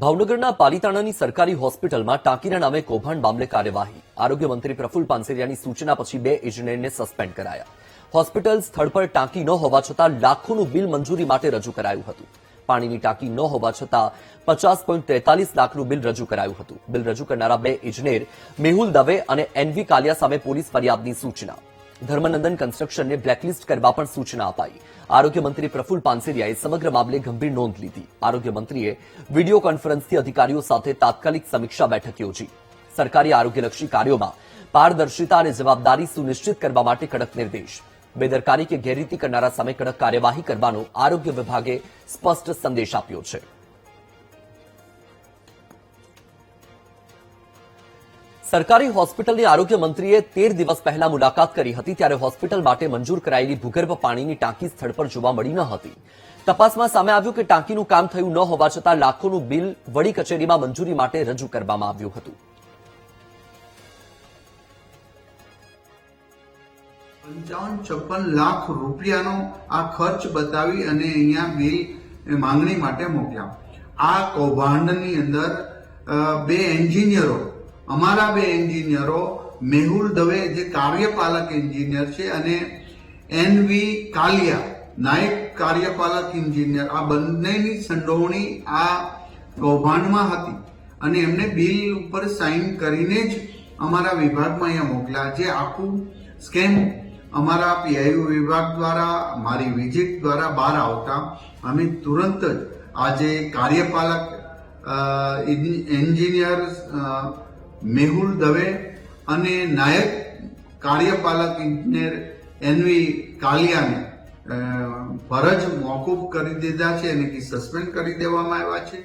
ભાવનગરના પાલીતાણાની સરકારી હોસ્પિટલમાં ટાંકીના નામે કૌભાંડ મામલે કાર્યવાહી. આરોગ્ય મંત્રી પ્રફુલ્લ પાનસેરિયાની સૂચના પછી 2 ઇજનેરને સસ્પેન્ડ કરાયા. હોસ્પિટલ સ્થળ પર ટાંકી ન હોવા છતાં લાખોનું બિલ મંજૂરી માટે રજૂ કરાયું હતું. પાણીની ટાંકી ન હોવા છતાં 50.43 લાખનું બિલ રજૂ કરાયું હતું. બિલ રજૂ કરનારા 2 ઇજનેર મેહુલ દવે અને એનવી કાલિયા સામે પોલીસ ફરિયાદની સૂચના. ધર્મનંદન કન્સ્ટ્રક્શનને બ્લેકલિસ્ટ કરવા પણ સૂચના અપાઈ. આરોગ્ય મંત્રી પ્રફુલ્લ પાનસેરિયાએ સમગ્ર મામલે ગંભીર નોંધ લીધી. આરોગ્ય મંત્રીએ વિડીયો કોન્ફરન્સથી અધિકારીઓ સાથે તાત્કાલિક સમીક્ષા બેઠક યોજી. સરકારી આરોગ્યલક્ષી કાર્યોમાં પારદર્શિતા અને જવાબદારી સુનિશ્ચિત કરવા માટે કડક નિર્દેશ. બેદરકારી કે ગેરરીતિ કરનારા સામે કડક કાર્યવાહી કરવાનો આરોગ્ય વિભાગે સ્પષ્ટ સંદેશ આપ્યો છે. સરકારી હોસ્પિટલની આરોગ્ય મંત્રીએ 13 દિવસ પહેલા મુલાકાત કરી હતી, ત્યારે હોસ્પિટલ માટે મંજૂર કરાયેલી ભૂગર્ભ પાણીની ટાંકી સ્થળ પર જોવા મળી ન હતી. તપાસમાં સામે આવ્યું કે ટાંકીનું કામ થયું ન હોવા છતાં લાખોનું બિલ વડી કચેરીમાં મંજૂરી માટે રજૂ કરવામાં આવ્યું હતું. 55-56 લાખ રૂપિયાનો આ ખર્ચ બતાવી અને અહીંયા બિલ માંગણી માટે મોકલ્યા. આ કૌભાંડની અંદર 2 એન્જિનિયરો, અમારા 2 એન્જિનિયરો, મેહુલ દવે જે કાર્યપાલક એન્જિનિયર છે અને એનવી કાલિયા નાયબ કાર્યપાલક એન્જિનિયર, આ બંનેની સંડોવણી આ કૌભાંડમાં હતી અને એમને બિલ ઉપર સાઇન કરીને જ અમારા વિભાગમાં અહીંયા મોકલ્યા. જે આખું સ્કેમ અમારા પીઆઈયુ વિભાગ દ્વારા, મારી વિઝિટ દ્વારા બહાર આવતા અમે તુરંત જ આજે કાર્યપાલક એન્જિનિયર મેહુલ દવે અને નાયક કાર્યપાલક ઇજનેર એનવી કાલિયાને ફરજ મોકૂફ કરી દીધા છે અને સસ્પેન્ડ કરી દેવામાં આવ્યા છે.